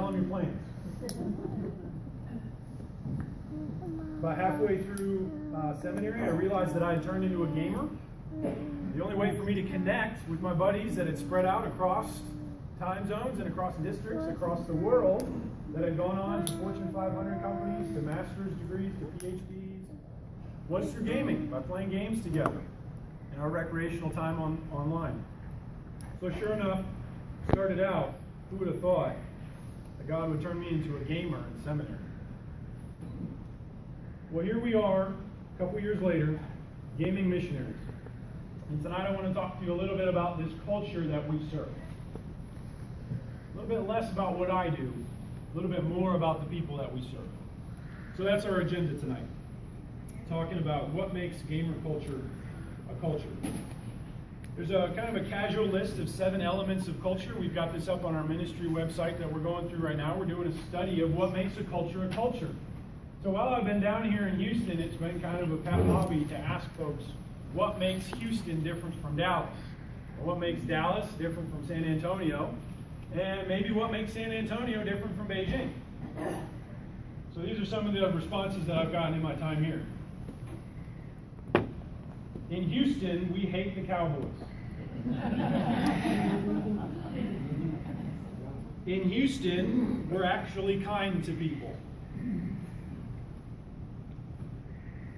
tell them your plans. About halfway through seminary, I realized that I had turned into a gamer. The only way for me to connect with my buddies that had spread out across time zones and across districts, across the world, that had gone on to Fortune 500 companies, to master's degrees, to PhDs, was through gaming, by playing games together in our recreational time online. So sure enough, started out, who would have thought that God would turn me into a gamer in seminary? Well, here we are, a couple years later, gaming missionaries. And tonight I want to talk to you a little bit about this culture that we serve. A little bit less about what I do, a little bit more about the people that we serve. So that's our agenda tonight. Talking about what makes gamer culture a culture. There's a kind of a casual list of 7 elements of culture. We've got this up on our ministry website that we're going through right now. We're doing a study of what makes a culture. So while I've been down here in Houston, it's been kind of a pet hobby to ask folks what makes Houston different from Dallas, or what makes Dallas different from San Antonio, and maybe what makes San Antonio different from Beijing. So these are some of the responses that I've gotten in my time here. In Houston, we hate the Cowboys. In Houston, we're actually kind to people.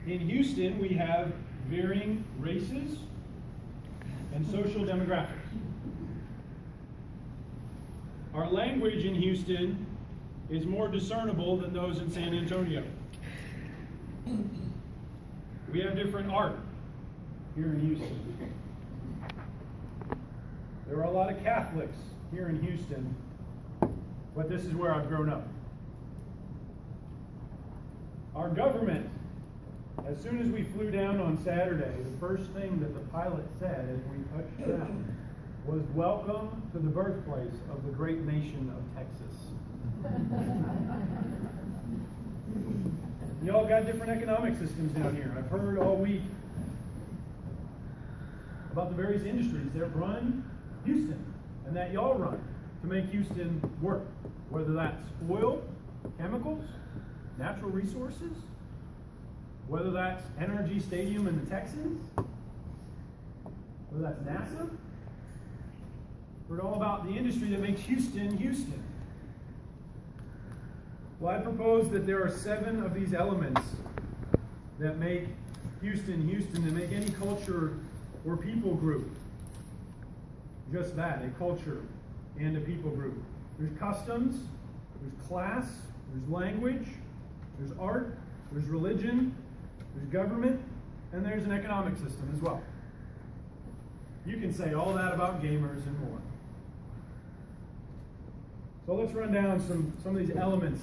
In Houston, we have varying races and social demographics. Our language in Houston is more discernible than those in San Antonio. We have different art here in Houston. There are a lot of Catholics here in Houston, but this is where I've grown up. Our government, as soon as we flew down on Saturday, the first thing that the pilot said as we touched down was, "Welcome to the birthplace of the great nation of Texas." Y'all got different economic systems down here. I've heard all week about the various industries that run Houston and that y'all run to make Houston work, whether that's oil, chemicals, natural resources, whether that's NRG Stadium and the Texans, whether that's NASA. Heard all about the industry that makes Houston, Houston. Well, I propose that there are 7 of these elements that make Houston, Houston, that make any culture or people group just that, a culture and a people group. There's customs, there's class, there's language, there's art, there's religion, there's government, and there's an economic system as well. You can say all that about gamers and more. So let's run down some of these elements